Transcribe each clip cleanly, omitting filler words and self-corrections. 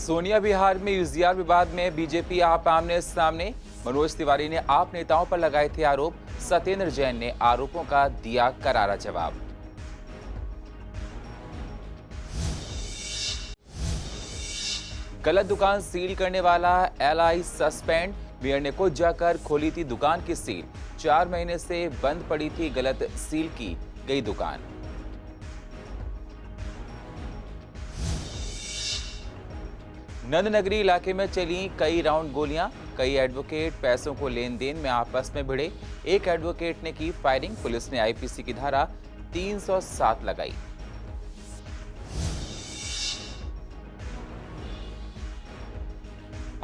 सोनिया बिहार में यूजीआर विवाद में बीजेपी आप आमने सामने। मनोज तिवारी ने आप नेताओं पर लगाए थे आरोप। सत्येंद्र जैन ने आरोपों का दिया करारा जवाब। गलत दुकान सील करने वाला एलआई सस्पेंड। मेयर ने खुद जाकर खोली थी दुकान की सील। 4 महीने से बंद पड़ी थी गलत सील की गई दुकान। नंदनगरी इलाके में चली कई राउंड गोलियां। कई एडवोकेट पैसों को लेन देन में आपस में भिड़े। एक एडवोकेट ने की फायरिंग। पुलिस ने आईपीसी की धारा 307 लगाई।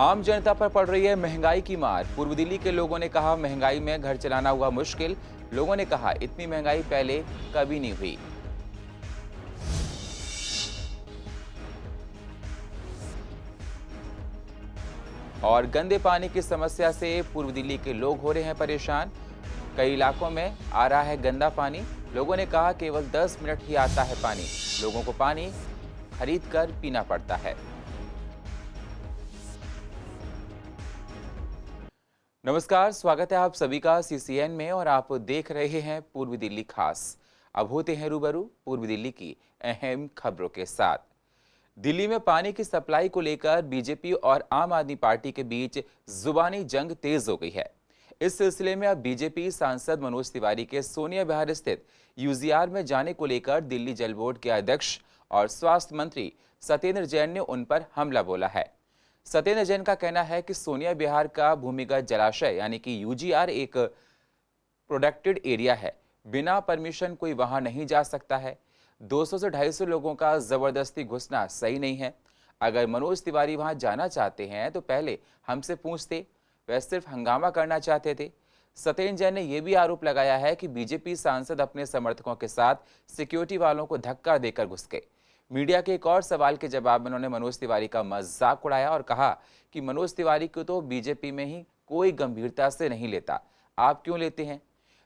आम जनता पर पड़ रही है महंगाई की मार। पूर्व दिल्ली के लोगों ने कहा महंगाई में घर चलाना हुआ मुश्किल। लोगों ने कहा इतनी महंगाई पहले कभी नहीं हुई। और गंदे पानी की समस्या से पूर्व दिल्ली के लोग हो रहे हैं परेशान। कई इलाकों में आ रहा है गंदा पानी। लोगों ने कहा केवल 10 मिनट ही आता है पानी। लोगों को पानी खरीद कर पीना पड़ता है। नमस्कार, स्वागत है आप सभी का सीसीएन में और आप देख रहे हैं पूर्वी दिल्ली खास। अब होते हैं रूबरू पूर्वी दिल्ली की अहम खबरों के साथ। दिल्ली में पानी की सप्लाई को लेकर बीजेपी और आम आदमी पार्टी के बीच जुबानी जंग तेज हो गई है। इस सिलसिले में अब बीजेपी सांसद मनोज तिवारी के सोनिया बिहार स्थित यूजीआर में जाने को लेकर दिल्ली जल बोर्ड के अध्यक्ष और स्वास्थ्य मंत्री सत्येंद्र जैन ने उन पर हमला बोला है। सत्येंद्र जैन का कहना है कि सोनिया बिहार का भूमिगत जलाशय यानी कि यूजीआर एक प्रोटेक्टेड एरिया है। बिना परमिशन कोई वहां नहीं जा सकता है। 200 से 250 लोगों का जबरदस्ती घुसना सही नहीं है। अगर मनोज तिवारी वहां जाना चाहते हैं तो पहले हमसे पूछते। वह सिर्फ हंगामा करना चाहते थे। सत्येंद्र जैन ने यह भी आरोप लगाया है कि बीजेपी सांसद अपने समर्थकों के साथ सिक्योरिटी वालों को धक्का देकर घुस गए। मीडिया के एक और सवाल के जवाब में उन्होंने मनोज तिवारी का मजाक उड़ाया और कहा कि मनोज तिवारी को तो बीजेपी में ही कोई गंभीरता से नहीं लेता, आप क्यों लेते हैं।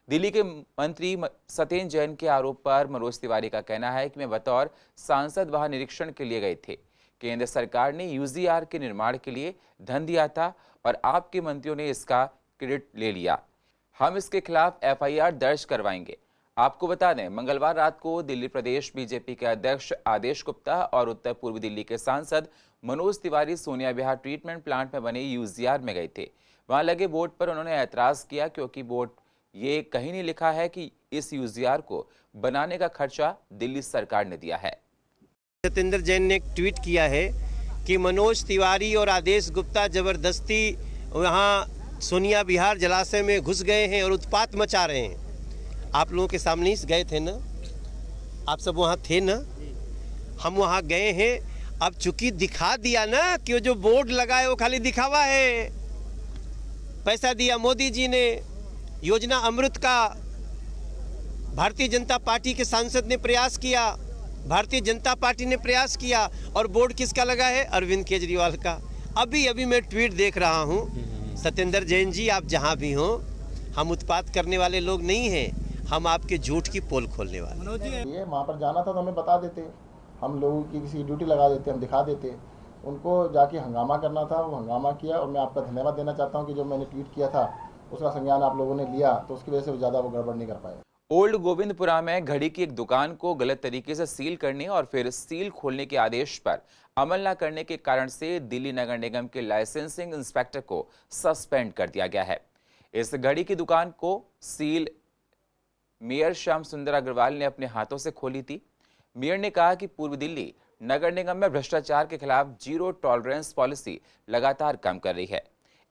दिल्ली के मंत्री सत्येंद्र जैन के आरोप पर मनोज तिवारी का कहना है कि मैं बतौर सांसद वहां निरीक्षण के लिए गए थे। केंद्र सरकार ने यूजीआर के निर्माण के लिए धन दिया था और आपके मंत्रियों ने इसका क्रेडिट ले लिया। हम इसके खिलाफ एफआईआर दर्ज करवाएंगे। आपको बता दें, मंगलवार रात को दिल्ली प्रदेश बीजेपी के अध्यक्ष आदेश गुप्ता और उत्तर पूर्व दिल्ली के सांसद मनोज तिवारी सोनिया बिहार ट्रीटमेंट प्लांट में बने यूजीआर में गए थे। वहां लगे बोर्ड पर उन्होंने ऐतराज किया क्योंकि बोर्ड ये कहीं नहीं लिखा है कि इस यूजीआर को बनाने का खर्चा दिल्ली सरकार ने दिया है। सत्येंद्र जैन ने एक ट्वीट किया है कि मनोज तिवारी और आदेश गुप्ता जबरदस्ती वहां सोनिया बिहार जलाशय में घुस गए हैं और उत्पात मचा रहे हैं। आप लोगों के सामने ही गए थे ना, आप सब वहां थे ना, हम वहां गए हैं। अब चूंकि दिखा दिया ना कि वो जो बोर्ड लगा है वो खाली दिखावा है। पैसा दिया मोदी जी ने, योजना अमृत का भारतीय जनता पार्टी के सांसद ने प्रयास किया, भारतीय जनता पार्टी ने प्रयास किया और बोर्ड किसका लगा है? अरविंद केजरीवाल का। अभी मैं ट्वीट देख रहा हूं। सत्येंद्र जैन जी, आप जहां भी हो, हम उत्पात करने वाले लोग नहीं हैं, हम आपके झूठ की पोल खोलने वाले। ये वहाँ पर जाना था तो हमें बता देते, हम लोगों की किसी ड्यूटी लगा देते, हम दिखा देते। उनको जाके हंगामा करना था, वो हंगामा किया और मैं आपका धन्यवाद देना चाहता हूँ कि जो मैंने ट्वीट किया था उसका संज्ञान आप लोगों ने लिया, तो उसकी वजह से ज़्यादा वो गड़बड़ नहीं कर पाए। ओल्ड गोविंदपुरा में घड़ी की एक दुकान को गलत तरीके से सील करने और फिर सील खोलने के आदेश पर अमल न करने के कारण से दिल्ली नगर निगम के लाइसेंसिंग इंस्पेक्टर को सस्पेंड कर दिया गया है। इस घड़ी की दुकान को सील मेयर श्याम सुंदर अग्रवाल ने अपने हाथों से खोली थी। मेयर ने कहा कि पूर्व दिल्ली नगर निगम में भ्रष्टाचार के खिलाफ जीरो टॉलरेंस पॉलिसी लगातार काम कर रही है।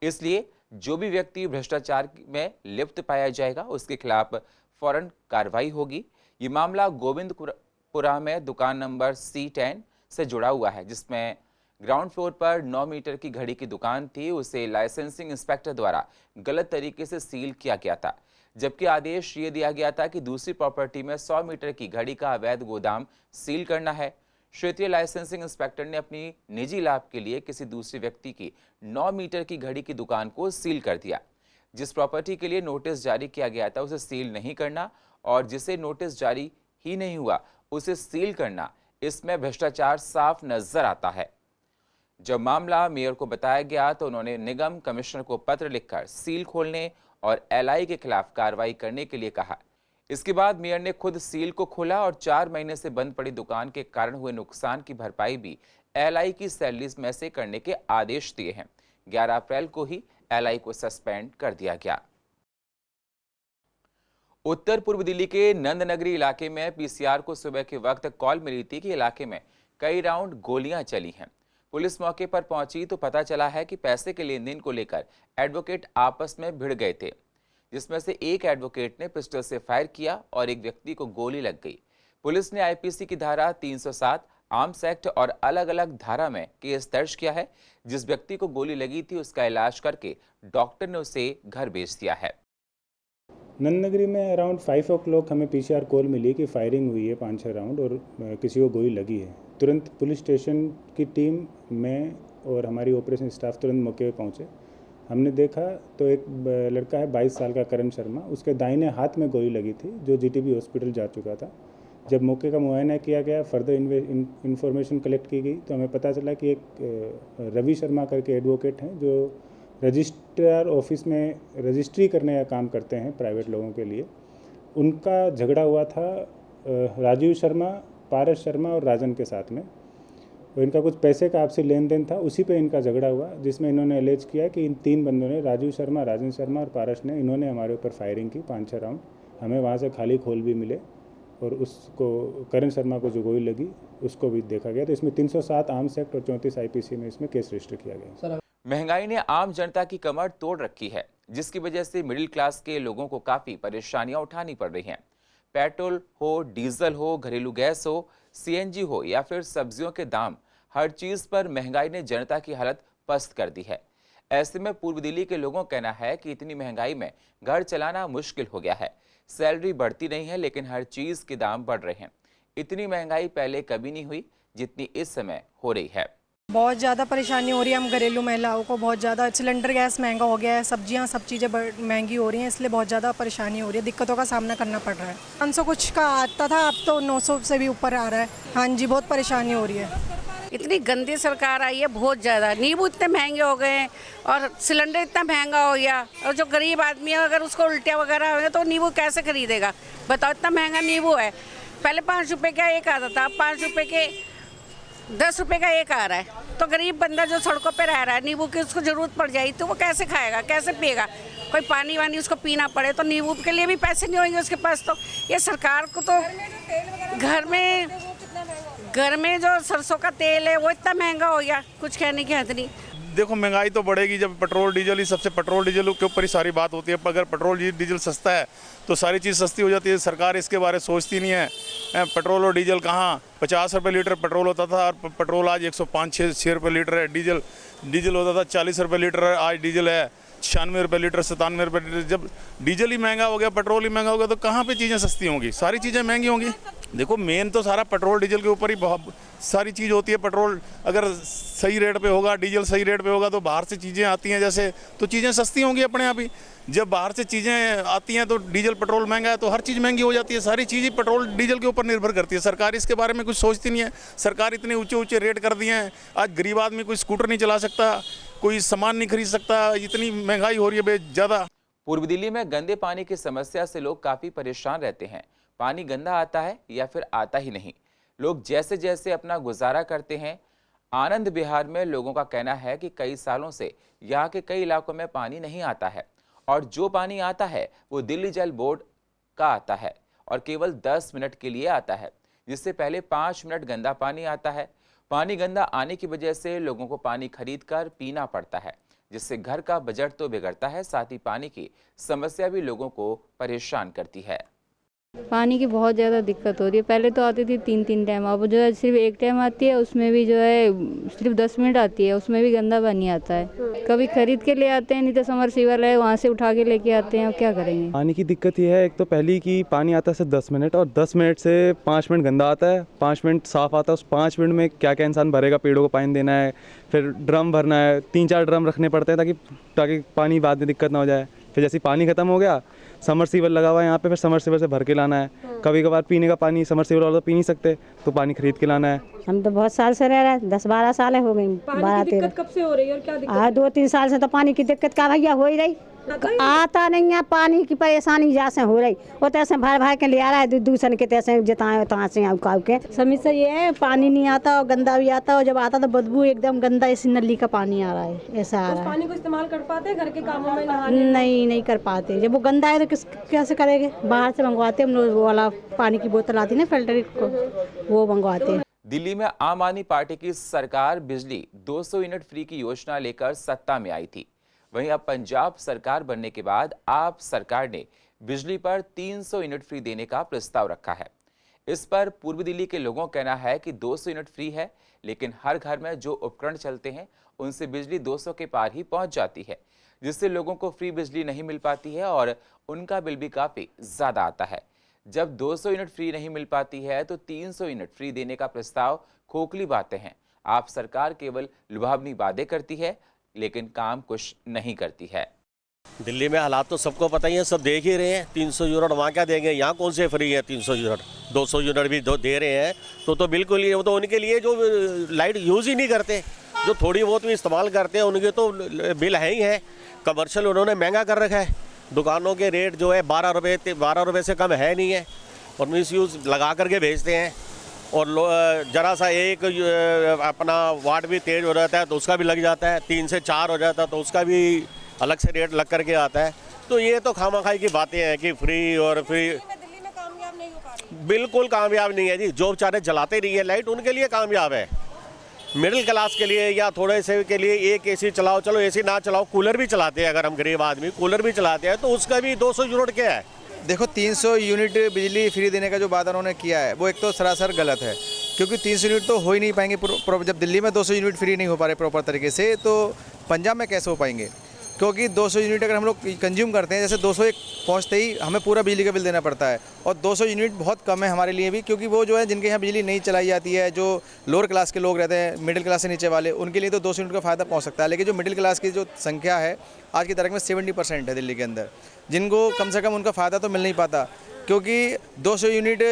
इसलिए जो भी व्यक्ति भ्रष्टाचार में लिप्त पाया जाएगा उसके खिलाफ फौरन कार्रवाई होगी। ये मामला गोविंदपुरा में दुकान नंबर C10 से जुड़ा हुआ है, जिसमें ग्राउंड फ्लोर पर 9 मीटर की घड़ी की दुकान थी। उसे लाइसेंसिंग इंस्पेक्टर द्वारा गलत तरीके से सील किया गया था, जबकि आदेश ये दिया गया था कि दूसरी प्रॉपर्टी में 100 मीटर की घड़ी का अवैध गोदाम सील करना है। क्षेत्रीय लाइसेंसिंग इंस्पेक्टर ने अपनी निजी लाभ के लिए किसी दूसरे व्यक्ति की 9 मीटर की घड़ी की दुकान को सील कर दिया। जिस प्रॉपर्टी के लिए नोटिस जारी किया गया था उसे सील नहीं करना और जिसे नोटिस जारी ही नहीं हुआ उसे सील करना, इसमें भ्रष्टाचार साफ नजर आता है। जब मामला मेयर को बताया गया तो उन्होंने निगम कमिश्नर को पत्र लिखकर सील खोलने और एलआई के खिलाफ कार्रवाई करने के लिए कहा। इसके बाद मेयर ने खुद सील को खोला और 4 महीने से बंद पड़ी दुकान के कारण हुए नुकसान की भरपाई भी एलआई की सैलरीज में से करने के आदेश दिए हैं। 11 अप्रैल को ही एलआई को सस्पेंड कर दिया गया। उत्तर पूर्व दिल्ली के नंदनगरी इलाके में पीसीआर को सुबह के वक्त कॉल मिली थी कि इलाके में कई राउंड गोलियां चली हैं। पुलिस मौके पर पहुंची तो पता चला है कि पैसे के लेन देन को लेकर एडवोकेट आपस में भिड़ गए थे, जिसमें से एक एडवोकेट ने पिस्टल से फायर किया और एक व्यक्ति को गोली लग गई। पुलिस ने आईपीसी की धारा 307, आर्म्स एक्ट और अलग अलग धारा में केस दर्ज किया है। जिस व्यक्ति को गोली लगी थी उसका इलाज करके डॉक्टर ने उसे घर भेज दिया है। नंदनगरी में अराउंड 5 o'clock हमें पीसीआर कॉल मिली कि फायरिंग हुई है 5-6 राउंड और किसी को गोली लगी है। तुरंत पुलिस स्टेशन की टीम, मैं और हमारी ऑपरेशन स्टाफ तुरंत मौके पर पहुंचे। हमने देखा तो एक लड़का है 22 साल का करण शर्मा, उसके दाहिने हाथ में गोली लगी थी जो जीटीबी हॉस्पिटल जा चुका था। जब मौके का मुआयना किया गया, फर्दर इन्फॉर्मेशन कलेक्ट की गई तो हमें पता चला कि एक रवि शर्मा करके एडवोकेट हैं जो रजिस्ट्रार ऑफिस में रजिस्ट्री करने का काम करते हैं प्राइवेट लोगों के लिए। उनका झगड़ा हुआ था राजीव शर्मा, पारस शर्मा और राजन के साथ में। तो इनका कुछ पैसे का आपसी लेन देन था, उसी पे इनका झगड़ा हुआ, जिसमें इन्होंने एलेज किया कि इन 3 बंदों ने, राजीव शर्मा, राजन शर्मा और पारस ने, इन्होंने हमारे ऊपर फायरिंग की 5-6 राउंड। हमें वहाँ से खाली खोल भी मिले और उसको, करण शर्मा को जो गोली लगी उसको भी देखा गया। तो इसमें 307 आर्म्स एक्ट और 34 आईपीसी में इसमें केस रजिस्टर किया गया। महंगाई ने आम जनता की कमर तोड़ रखी है, जिसकी वजह से मिडिल क्लास के लोगों को काफी परेशानियां उठानी पड़ रही हैं। पेट्रोल हो, डीजल हो, घरेलू गैस हो, सीएनजी हो या फिर सब्जियों के दाम, हर चीज पर महंगाई ने जनता की हालत पस्त कर दी है। ऐसे में पूर्व दिल्ली के लोगों का कहना है कि इतनी महंगाई में घर चलाना मुश्किल हो गया है। सैलरी बढ़ती नहीं है लेकिन हर चीज के दाम बढ़ रहे हैं। इतनी महंगाई पहले कभी नहीं हुई जितनी इस समय हो रही है। बहुत ज़्यादा परेशानी हो रही है हम घरेलू महिलाओं को। बहुत ज़्यादा सिलेंडर गैस महंगा हो गया है, सब्जियां सब चीज़ें महंगी हो रही हैं, इसलिए बहुत ज़्यादा परेशानी हो रही है, दिक्कतों का सामना करना पड़ रहा है। 500 कुछ का आता था, अब तो 900 से भी ऊपर आ रहा है। हाँ जी, बहुत परेशानी हो रही है। इतनी गंदी सरकार आई है, बहुत ज़्यादा। नींबू इतने महंगे हो गए हैं और सिलेंडर इतना महंगा हो गया, और जो गरीब आदमी है अगर उसको उल्टियाँ वगैरह हो तो नींबू कैसे खरीदेगा? बताओ, इतना महंगा नींबू है। पहले 5 रुपये का एक आता था, 5 रुपये के 10 रुपये का एक आ रहा है। तो गरीब बंदा जो सड़कों पे रह रहा है, नींबू की उसको ज़रूरत पड़ जाएगी तो वो कैसे खाएगा, कैसे पिएगा? कोई पानी वानी उसको पीना पड़े तो नींबू के लिए भी पैसे नहीं होंगे उसके पास। तो ये सरकार को तो घर में जो सरसों का तेल है वो इतना महंगा हो गया, कुछ कहने की हद नहीं। देखो, महंगाई तो बढ़ेगी जब पेट्रोल डीजल ही सबसे, पेट्रोल डीजल के ऊपर ही सारी बात होती है। अगर पेट्रोल डीजल सस्ता है तो सारी चीज़ सस्ती हो जाती है। सरकार इसके बारे में सोचती नहीं है। पेट्रोल और डीजल कहाँ 50 रुपये लीटर पेट्रोल होता था और पेट्रोल आज 105-6 रुपये लीटर है। डीजल होता था 40 रुपये लीटर, आज डीजल है 96 रुपये लीटर, 97 रुपये लीटर। जब डीजल ही महंगा हो गया, पेट्रोल ही महंगा हो गया तो कहाँ पे चीज़ें सस्ती होंगी? सारी चीज़ें महंगी होंगी। देखो, मेन तो सारा पेट्रोल डीजल के ऊपर ही बहुत सारी चीज़ होती है। पेट्रोल अगर सही रेट पे होगा, डीजल सही रेट पे होगा तो बाहर से चीज़ें आती हैं जैसे, तो चीज़ें सस्ती होंगी अपने आप ही। जब बाहर से चीज़ें आती हैं तो डीजल पेट्रोल महंगा है तो हर चीज़ महंगी हो जाती है। सारी चीज़ ही पेट्रोल डीजल के ऊपर निर्भर करती है। सरकार इसके बारे में कुछ सोचती नहीं है। सरकार इतने ऊंचे रेट कर दिए हैं, आज गरीब आदमी कोई स्कूटर नहीं चला सकता, कोई सामान नहीं खरीद सकता, इतनी महंगाई हो रही है ज़्यादा। पूर्व दिल्ली में गंदे पानी की समस्या से लोग काफी परेशान रहते हैं। पानी गंदा आता है या फिर आता ही नहीं। लोग जैसे जैसे अपना गुजारा करते हैं। आनंद विहार में लोगों का कहना है कि कई सालों से यहाँ के कई इलाकों में पानी नहीं आता है और जो पानी आता है वो दिल्ली जल बोर्ड का आता है और केवल 10 मिनट के लिए आता है, जिससे पहले 5 मिनट गंदा पानी आता है। पानी गंदा आने की वजह से लोगों को पानी खरीद कर पीना पड़ता है, जिससे घर का बजट तो बिगड़ता है, साथ ही पानी की समस्या भी लोगों को परेशान करती है। पानी की बहुत ज़्यादा दिक्कत हो रही है। पहले तो आती थी 3-3 टाइम, अब जो है सिर्फ एक टाइम आती है, उसमें भी जो है सिर्फ 10 मिनट आती है, उसमें भी गंदा पानी आता है। कभी खरीद के ले आते हैं, नहीं तो समरसीबल है वहाँ से उठा के लेके आते हैं। अब क्या करेंगे? पानी की दिक्कत ये है, एक तो पहली कि पानी आता है सिर्फ 10 मिनट और 10 मिनट से 5 मिनट गंदा आता है, 5 मिनट साफ़ आता है। उस 5 मिनट में क्या क्या इंसान भरेगा? पेड़ों को पानी देना है, फिर ड्रम भरना है, 3-4 ड्रम रखने पड़ते हैं ताकि पानी बाद में दिक्कत ना हो जाए। फिर जैसे पानी ख़त्म हो गया, समरसीबल लगा हुआ है यहाँ पे, फिर समरसीबल से भर के लाना है। कभी कभार पीने का पानी समरसीबल वाला तो पी नहीं सकते, तो पानी खरीद के लाना है। हम तो बहुत साल से रह रहे हैं, 10-12 साल हो गई। 12-13 कब से हो रही है और क्या दिक्कत? 2-3 साल से तो पानी की दिक्कत का भैया हो ही रही, आता नहीं है। पानी की परेशानी जैसे हो रही, वो तैसे भर भर के ले आ रहा है दूसरे के, तैसे जिताए तहाँ से आउ के। समस्या ये है, पानी नहीं आता और गंदा भी आता, और जब आता तो बदबू एकदम गंदा, इसी नली का पानी आ रहा है, ऐसा आ रहा है। पानी को इस्तेमाल कर पाते हैं घर के कामों में, नहाने? नहीं कर पाते। जब वो गंदा है तो कैसे करेंगे? बाहर से मंगवाते हम लोग, वो वाला पानी की बोतल आती है ना फिल्टर को, वो मंगवाते हैं। दिल्ली में आम आदमी पार्टी की सरकार बिजली 200 यूनिट फ्री की योजना लेकर सत्ता में आई थी। वहीं अब पंजाब सरकार बनने के बाद आप सरकार ने बिजली पर 300 यूनिट फ्री देने का प्रस्ताव रखा है। इस पर पूर्वी दिल्ली के लोगों का कहना है कि 200 यूनिट फ्री है, लेकिन हर घर में जो उपकरण चलते हैं उनसे बिजली 200 के पार ही पहुंच जाती है, जिससे लोगों को फ्री बिजली नहीं मिल पाती है और उनका बिल भी काफ़ी ज़्यादा आता है। जब 200 यूनिट फ्री नहीं मिल पाती है तो 300 यूनिट फ्री देने का प्रस्ताव खोखली बातें हैं। आप सरकार केवल लुभावनी वादे करती है, लेकिन काम कुछ नहीं करती है। दिल्ली में हालात तो सबको पता ही है, सब देख ही रहे हैं। 300 यूनिट वहाँ क्या देंगे, यहाँ कौन से फ्री है 300 यूनिट? 200 यूनिट भी दे रहे हैं तो बिल्कुल ही, वो तो उनके लिए जो लाइट यूज़ ही नहीं करते, जो थोड़ी बहुत भी इस्तेमाल करते हैं, उनके तो बिल है ही है। कमर्शियल उन्होंने महंगा कर रखा है, दुकानों के रेट जो है 12 रुपये से कम है नहीं है, और मिस यूज़ लगा करके भेजते हैं। और जरा सा एक अपना वाट भी तेज़ हो जाता है तो उसका भी लग जाता है, 3 से 4 हो जाता है तो उसका भी अलग से रेट लग करके आता है। तो ये तो खामाखाई की बातें हैं कि फ्री और फ्री। दिल्ली में कामयाब नहीं हो पा रही। बिल्कुल कामयाब नहीं है जी। जो बेचारे जलाते रही है लाइट, उनके लिए कामयाब है। मिडिल क्लास के लिए या थोड़े से के लिए एक एसी चलाओ, चलो एसी ना चलाओ, कूलर भी चलाते हैं, अगर हम गरीब आदमी कूलर भी चलाते हैं तो उसका भी 200 यूनिट क्या है। देखो 300 यूनिट बिजली फ्री देने का जो वादा उन्होंने किया है वो एक तो सरासर गलत है, क्योंकि 300 यूनिट तो हो ही नहीं पाएंगे। जब दिल्ली में 200 यूनिट फ्री नहीं हो पा रहे प्रॉपर तरीके से, तो पंजाब में कैसे हो पाएंगे? क्योंकि 200 यूनिट अगर हम लोग कंज्यूम करते हैं, जैसे 201 पहुंचते ही हमें पूरा बिजली का बिल देना पड़ता है, और 200 यूनिट बहुत कम है हमारे लिए भी, क्योंकि वो जो है जिनके यहाँ बिजली नहीं चलाई जाती है, जो लोअर क्लास के लोग रहते हैं, मिडिल क्लास से नीचे वाले, उनके लिए तो 200 यूनिट का फ़ायदा पहुँच सकता है। लेकिन जो मिडिल क्लास की जो संख्या है आज की तारीख में 70% है दिल्ली के अंदर, जिनको कम से कम उनका फ़ायदा तो मिल नहीं पाता, क्योंकि 200 यूनिट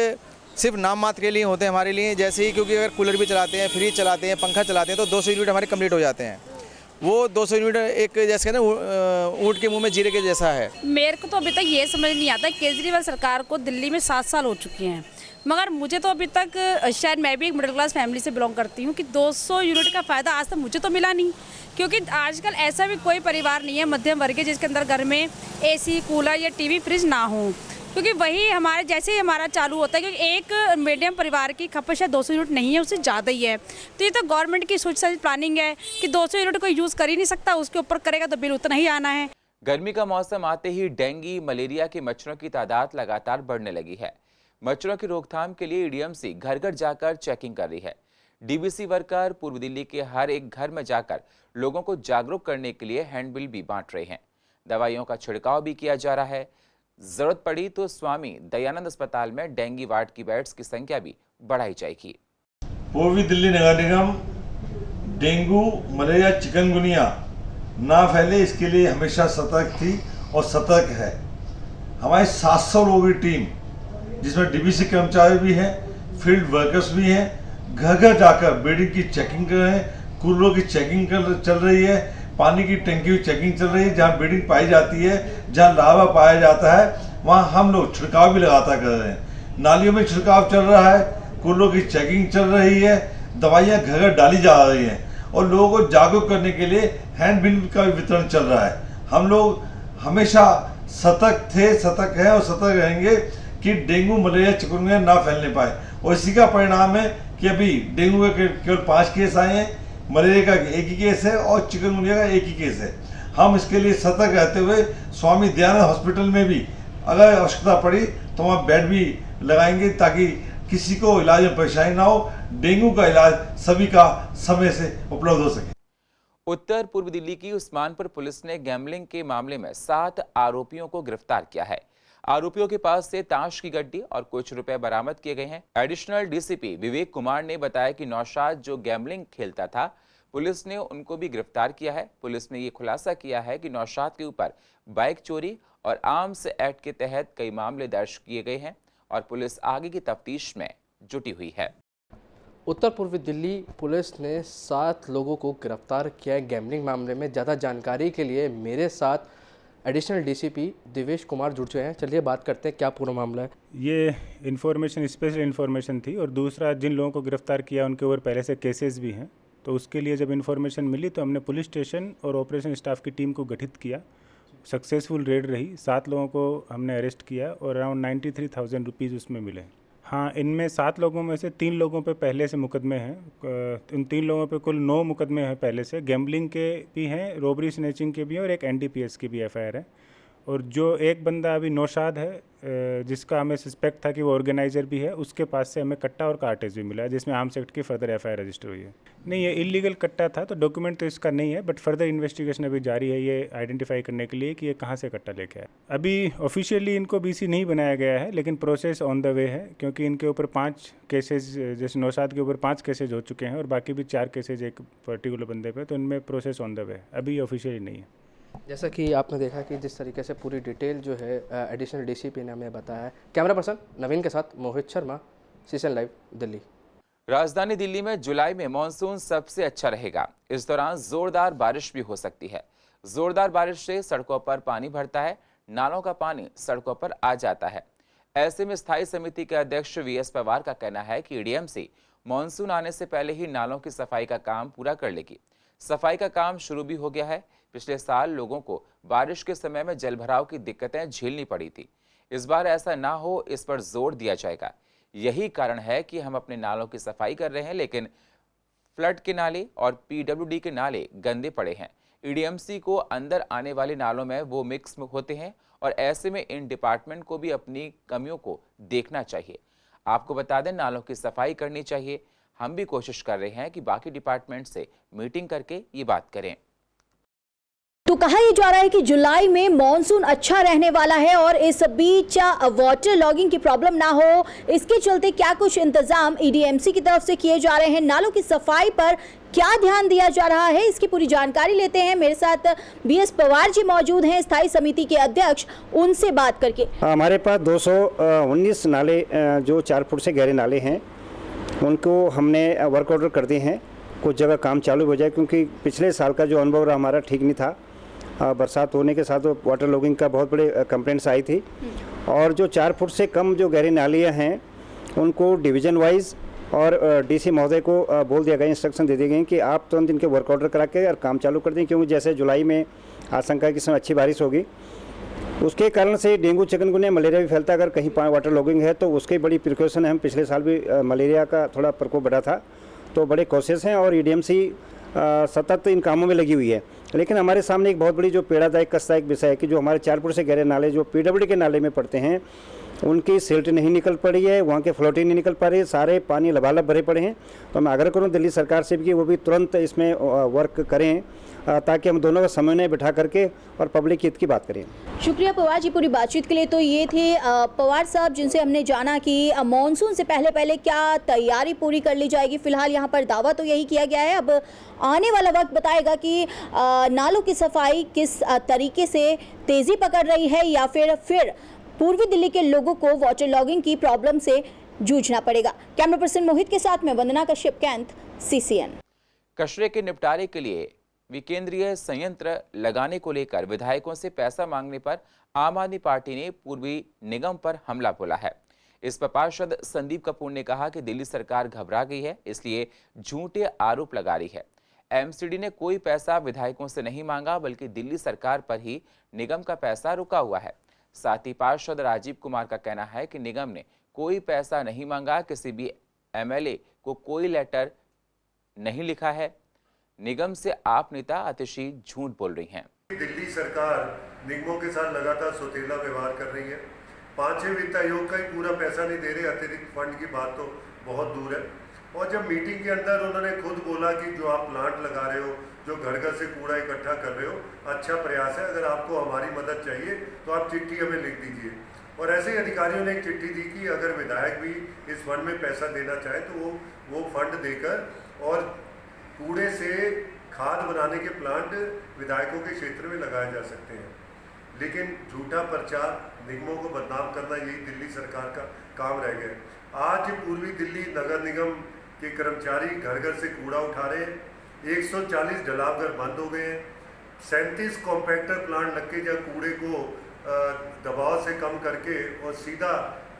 सिर्फ नाम मात्र के लिए होते हैं हमारे लिए। जैसे ही, क्योंकि अगर कूलर भी चलाते हैं, फ्रिज चलाते हैं, पंखा चलाते हैं, तो 200 यूनिट हमारे कंप्लीट हो जाते हैं। वो 200 यूनिट एक जैसे ना ऊँट के मुंह में जीरे के जैसा है। मेरे को तो अभी तक ये समझ नहीं आता, केजरीवाल सरकार को दिल्ली में 7 साल हो चुके हैं, मगर मुझे तो अभी तक, शायद मैं भी एक मिडिल क्लास फैमिली से बिलोंग करती हूँ, कि 200 यूनिट का फ़ायदा आज तक मुझे तो मिला नहीं। क्योंकि आजकल ऐसा भी कोई परिवार नहीं है मध्यम वर्ग के जिसके अंदर घर में एसी, कूलर या टीवी, फ्रिज ना हो, क्योंकि वही हमारे जैसे ही हमारा चालू होता है, क्योंकि एक मीडियम परिवार की खपत शायद 200 यूनिट नहीं है, उससे ज़्यादा ही है। तो ये तो गवर्नमेंट की सोच समझ प्लानिंग है कि 200 यूनिट कोई यूज़ कर ही नहीं सकता, उसके ऊपर करेगा तो बिल उतना ही आना है। गर्मी का मौसम आते ही डेंगू, मलेरिया के मच्छरों की तादाद लगातार बढ़ने लगी है। मच्छरों की रोकथाम के लिए एडीएमसी घर घर जाकर चेकिंग कर रही है। डीबीसी वर्कर पूर्व दिल्ली के हर एक घर में जाकर लोगों को जागरूक करने के लिए हैंडबिल भी बांट रहे हैं। दवाइयों का छिड़काव भी किया जा रहा है। जरूरत पड़ी तो स्वामी दयानंद अस्पताल में डेंगू वार्ड की बेड्स की संख्या भी बढ़ाई जाएगी। पूर्वी दिल्ली नगर निगम डेंगू, मलेरिया, चिकनगुनिया ना फैले इसके लिए हमेशा सतर्क थी और सतर्क है। हमारी 700 लोगों की टीम, जिसमें डीबीसी कर्मचारी भी हैं, फील्ड वर्कर्स भी हैं, घर घर जाकर बेडिंग की चेकिंग कर रहे हैं, कूलरों की चेकिंग चल रही है, पानी की टंकी की चेकिंग चल रही है। जहाँ बेडिंग पाई जाती है, जहाँ लावा पाया जाता है, वहाँ हम लोग छिड़काव भी लगातार कर रहे हैं। नालियों में छिड़काव चल रहा है, कूलरों की चेकिंग चल रही है, दवाइयाँ घर घर डाली जा रही हैं, और लोगों को जागरूक करने के लिए हैंडबिल का वितरण चल रहा है। हम लोग हमेशा सतर्क थे, सतर्क हैं और सतर्क रहेंगे कि डेंगू, मलेरिया, चिकनगुनिया ना फैलने पाए। और इसी का परिणाम है कि अभी डेंगू के केवल 5 केस आए हैं, मलेरिया का 1 ही केस है और चिकनगुनिया का 1 ही केस है। हम इसके लिए सतर्क रहते हुए स्वामी दयानंद हॉस्पिटल में भी अगर आवश्यकता पड़ी तो वहाँ बेड भी लगाएंगे, ताकि किसी को इलाज में परेशानी ना हो, डेंगू का इलाज सभी का समय से उपलब्ध हो सके। उत्तर पूर्व दिल्ली की उस्मानपुर पुलिस ने गैम्बलिंग के मामले में 7 आरोपियों को गिरफ्तार किया है। आरोपियों के पास से ताश की गड्डी और कुछ रुपए बरामद किए गए हैं। एडिशनल डीसीपी विवेक कुमार ने बताया कि नौशाद जो गैम्बलिंग खेलता था, पुलिस ने उनको भी गिरफ्तार किया है। पुलिस ने ये खुलासा किया है कि नौशाद के ऊपर बाइक चोरी और आर्म्स एक्ट के तहत कई मामले दर्ज किए गए हैं और पुलिस आगे की तफ्तीश में जुटी हुई है। उत्तर पूर्वी दिल्ली पुलिस ने 7 लोगों को गिरफ्तार किया है गैम्बलिंग मामले में। ज़्यादा जानकारी के लिए मेरे साथ एडिशनल डीसीपी दिवेश कुमार जुड़ चुके हैं। चलिए बात करते हैं क्या पूरा मामला है। ये इन्फॉर्मेशन स्पेशल इन्फॉर्मेशन थी और दूसरा जिन लोगों को गिरफ्तार किया उनके ऊपर पहले से केसेस भी हैं, तो उसके लिए जब इन्फॉर्मेशन मिली तो हमने पुलिस स्टेशन और ऑपरेशन स्टाफ की टीम को गठित किया। सक्सेसफुल रेड रही, 7 लोगों को हमने अरेस्ट किया और अराउंड 93,000 रुपीज़ उसमें मिले। हाँ, इनमें 7 लोगों में से 3 लोगों पे पहले से मुकदमे हैं। इन 3 लोगों पे कुल 9 मुकदमे हैं पहले से। गैम्बलिंग के भी हैं, रॉबरी स्नैचिंग के भी हैं और एक NDPS की भी FIR है। और जो एक बंदा अभी नौशाद है जिसका हमें सस्पेक्ट था कि वो ऑर्गेनाइज़र भी है, उसके पास से हमें कट्टा और कार्टेज भी मिला है जिसमें आर्म्स एक्ट की फर्दर FIR रजिस्टर हुई है। नहीं, ये इलीगल कट्टा था तो डॉक्यूमेंट तो इसका नहीं है, बट फर्दर इन्वेस्टिगेशन अभी जारी है ये आइडेंटिफाई करने के लिए कि ये कहाँ से कट्टा लेके आया। अभी ऑफिशियली इनको BC नहीं बनाया गया है, लेकिन प्रोसेस ऑन द वे है क्योंकि इनके ऊपर 5 केसेज, जैसे नौशाद के ऊपर 5 केसेज हो चुके हैं और बाकी भी 4 केसेज एक पर्टिकुलर बंदे पे, तो इनमें प्रोसेस ऑन द वे है, अभी ऑफिशियली नहीं है। जैसा कि आपने देखा कि जिस तरीके से पूरी डिटेल जो है एडिशनल डीसीपी ने हमें बताया है। कैमरा पर्सन नवीन के साथ मोहित शर्मा, CCN लाइव दिल्ली। राजधानी दिल्ली में जुलाई में मानसून सबसे अच्छा रहेगा। इस दौरान जोरदार बारिश भी हो सकती है। जोरदार बारिश से सड़कों पर पानी भरता है, नालों का पानी सड़कों पर आ जाता है। ऐसे में स्थायी समिति के अध्यक्ष VS पवार का कहना है कि ADMC मानसून आने से पहले ही नालों की सफाई का काम पूरा कर लेगी। सफाई का काम शुरू भी हो गया है। पिछले साल लोगों को बारिश के समय में जलभराव की दिक्कतें झेलनी पड़ी थी। इस बार ऐसा ना हो, इस पर जोर दिया जाएगा। यही कारण है कि हम अपने नालों की सफाई कर रहे हैं, लेकिन फ्लड के नाले और PWD के नाले गंदे पड़े हैं। ADMC को अंदर आने वाले नालों में वो मिक्स होते हैं और ऐसे में इन डिपार्टमेंट को भी अपनी कमियों को देखना चाहिए। आपको बता दें, नालों की सफाई करनी चाहिए। हम भी कोशिश कर रहे हैं कि बाकी डिपार्टमेंट से मीटिंग करके ये बात करें। तो कहा यह जा रहा है कि जुलाई में मॉनसून अच्छा रहने वाला है और इस बीच वाटर लॉगिंग की प्रॉब्लम ना हो, इसके चलते क्या कुछ इंतजाम ADMC की तरफ से किए जा रहे हैं, नालों की सफाई पर क्या ध्यान दिया जा रहा है, इसकी पूरी जानकारी लेते हैं। मेरे साथ VS पवार जी मौजूद हैं, स्थायी समिति के अध्यक्ष, उनसे बात करके। हमारे पास 219 नाले जो 4 फुट से गहरे नाले हैं उनको हमने वर्क ऑर्डर कर दिए हैं। कुछ जगह काम चालू हो जाए क्योंकि पिछले साल का जो अनुभव रहा हमारा ठीक नहीं था। बरसात होने के साथ वाटर लॉगिंग का बहुत बड़े कंप्लेंट्स आई थी और जो 4 फुट से कम जो गहरी नालियाँ हैं उनको डिवीज़न वाइज और DC महोदय को बोल दिया गया, इंस्ट्रक्शन दे दिए गए कि आप तुरंत इनके वर्क ऑर्डर करा के और काम चालू कर दें, क्योंकि जैसे जुलाई में आशंका की समय अच्छी बारिश होगी, उसके कारण से डेंगू, चिकनगुनिया, मलेरिया भी फैलता है। अगर कहीं वाटर लॉगिंग है तो उसके बड़ी प्रिकॉशन है। हम पिछले साल भी मलेरिया का थोड़ा प्रकोप बढ़ा था, तो बड़े कोशिश हैं और ADMC सतत इन कामों में लगी हुई है। लेकिन हमारे सामने एक बहुत बड़ी जो पीड़ादायक कष्टदायक विषय है कि जो हमारे 4 फुट से गहरे नाले जो PWD के नाले में पड़ते हैं उनकी सिल्ट नहीं निकल पड़ी है, वहाँ के फ्लोटिंग नहीं निकल पा रही है, सारे पानी लबालब भरे पड़े हैं। तो मैं आग्रह करूँ दिल्ली सरकार से भी कि वो भी तुरंत इसमें वर्क करें ताकि हम दोनों का समन्वय बिठा करके और पब्लिक हित की बात करें। शुक्रिया पवार जी पूरी बातचीत के लिए। तो ये थे पवार साहब जिनसे हमने जाना कि मानसून से पहले क्या तैयारी पूरी कर ली जाएगी। फिलहाल यहाँ पर दावा तो यही किया गया है। अब आने वाला वक्त बताएगा कि नालों की सफाई किस तरीके से तेज़ी पकड़ रही है या फिर पूर्वी दिल्ली के लोगों को वाटर लॉगिंग की प्रॉब्लम से जूझना पड़ेगा। कैमरा पर्सन मोहित के साथ में वंदना कश्यप, कैंथ, CCN। कचरे के निपटारे के लिए विकेंद्रीय संयंत्र लगाने को लेकर विधायकों से पैसा मांगने पर आम आदमी पार्टी ने पूर्वी निगम पर हमला बोला है। इस पर पार्षद संदीप कपूर ने कहा कि दिल्ली सरकार घबरा गई है, इसलिए झूठे आरोप लगा रही है। MCD ने कोई पैसा विधायकों से नहीं मांगा, बल्कि दिल्ली सरकार पर ही निगम का पैसा रुका हुआ है। साथ ही पार्षद राजीव कुमार का कहना है कि निगम ने कोई पैसा नहीं मांगा, किसी भी MLA को कोई लेटर नहीं लिखा है। निगम से आप नेता आतिशी झूठ बोल रही हैं। दिल्ली सरकार निगमों के साथ लगातार सौतेला व्यवहार कर रही है। 5वें वित्त आयोग का ही पूरा पैसा नहीं दे रहे, अतिरिक्त फंड की बात तो बहुत दूर है। और जब मीटिंग के अंदर उन्होंने खुद बोला कि जो आप प्लांट लगा रहे हो, जो घर घर से कूड़ा इकट्ठा कर रहे हो, अच्छा प्रयास है, अगर आपको हमारी मदद चाहिए तो आप चिट्ठी हमें लिख दीजिए। और ऐसे ही अधिकारियों ने एक चिट्ठी दी कि अगर विधायक भी इस फंड में पैसा देना चाहे तो वो फंड देकर और कूड़े से खाद बनाने के प्लांट विधायकों के क्षेत्र में लगाए जा सकते हैं, लेकिन झूठा प्रचार, निगमों को बदनाम करना, यही दिल्ली सरकार का काम रह गया। आज पूर्वी दिल्ली नगर निगम के कर्मचारी घर घर से कूड़ा उठा रहे हैं। 140 जलावघर बंद हो गए हैं। 37 कॉम्पैक्टर प्लांट लग के जहाँ कूड़े को दबाव से कम करके और सीधा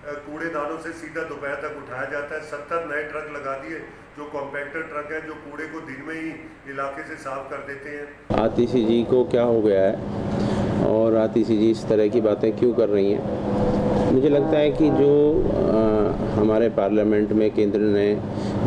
कूड़ेदानों से सीधा दोपहर तक उठाया जाता है। 70 नए ट्रक लगा दिए जो कॉम्पैक्टर ट्रक हैं, जो कूड़े को दिन में ही इलाके से साफ कर देते हैं। आतिशी जी को क्या हो गया है और आतिशी जी इस तरह की बातें क्यों कर रही हैं? मुझे लगता है कि जो हमारे पार्लियामेंट में केंद्र ने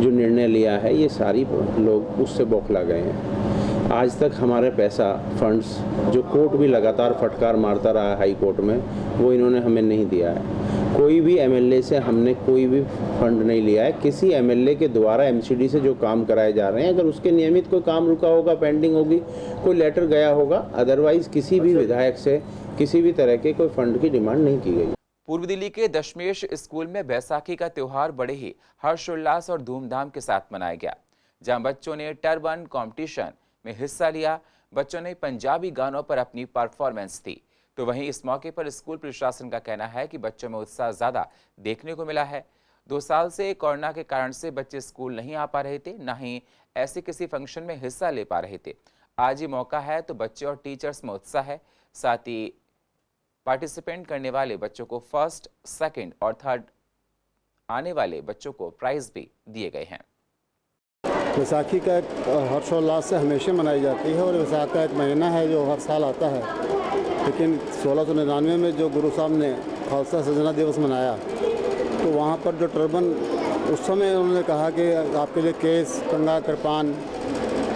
जो निर्णय लिया है, ये सारी लोग उससे बौखला गए हैं। आज तक हमारे पैसा फंड्स जो कोर्ट भी लगातार फटकार मारता रहा है हाई कोर्ट में, वो इन्होंने हमें नहीं दिया है। कोई भी एमएलए से हमने कोई भी फंड नहीं लिया है। किसी एमएलए के द्वारा एमसीडी से जो काम कराए जा रहे हैं, अगर उसके नियमित कोई काम रुका होगा, पेंडिंग होगी, कोई लेटर गया होगा, अदरवाइज किसी भी विधायक से किसी भी तरह के कोई फंड की डिमांड नहीं की गई। पूर्व दिल्ली के दशमेश स्कूल में बैसाखी का त्योहार बड़े ही हर्षोल्लास और धूमधाम के साथ मनाया गया, जहां बच्चों ने टर्बन कंपटीशन में हिस्सा लिया। बच्चों ने पंजाबी गानों पर अपनी परफॉर्मेंस दी। तो वहीं इस मौके पर स्कूल प्रशासन का कहना है कि बच्चों में उत्साह ज्यादा देखने को मिला है। 2 साल से कोरोना के कारण से बच्चे स्कूल नहीं आ पा रहे थे, न ही ऐसे किसी फंक्शन में हिस्सा ले पा रहे थे। आज ही मौका है तो बच्चे और टीचर्स में उत्साह है। साथ ही पार्टिसिपेंट करने वाले बच्चों को फर्स्ट, सेकंड और थर्ड आने वाले बच्चों को प्राइज भी दिए गए हैं। बैसाखी का एक हर्षोल्लास से हमेशा मनाई जाती है और वैसाख का एक महीना है जो हर साल आता है। लेकिन 1699 में जो गुरु साहब ने खालसा सजना दिवस मनाया, तो वहाँ पर जो टर्बन, उस समय उन्होंने कहा कि आपके लिए केस, कंघा, कृपान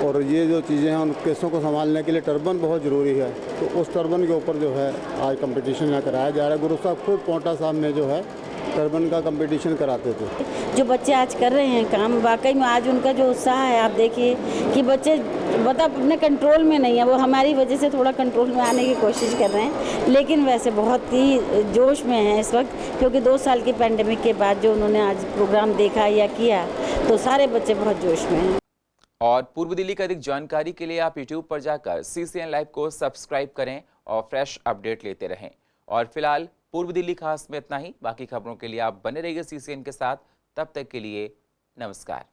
और ये जो चीज़ें हैं, उन केसों को संभालने के लिए टर्बन बहुत ज़रूरी है। तो उस टर्बन के ऊपर जो है आज कंपटीशन यहाँ कराया जा रहा है। गुरु साहब खुद पोंटा साहब में जो है टर्बन का कंपटीशन कराते थे। जो बच्चे आज कर रहे हैं काम, वाकई में आज उनका जो उत्साह है, आप देखिए कि बच्चे मतलब अपने कंट्रोल में नहीं है। वो हमारी वजह से थोड़ा कंट्रोल में आने की कोशिश कर रहे हैं, लेकिन वैसे बहुत ही जोश में हैं इस वक्त, क्योंकि 2 साल की पैंडेमिक के बाद जो उन्होंने आज प्रोग्राम देखा या किया, तो सारे बच्चे बहुत जोश में हैं। और पूर्व दिल्ली की अधिक जानकारी के लिए आप YouTube पर जाकर CCN लाइव को सब्सक्राइब करें और फ्रेश अपडेट लेते रहें। और फिलहाल पूर्व दिल्ली खास में इतना ही। बाकी खबरों के लिए आप बने रहिए CCN के साथ। तब तक के लिए नमस्कार।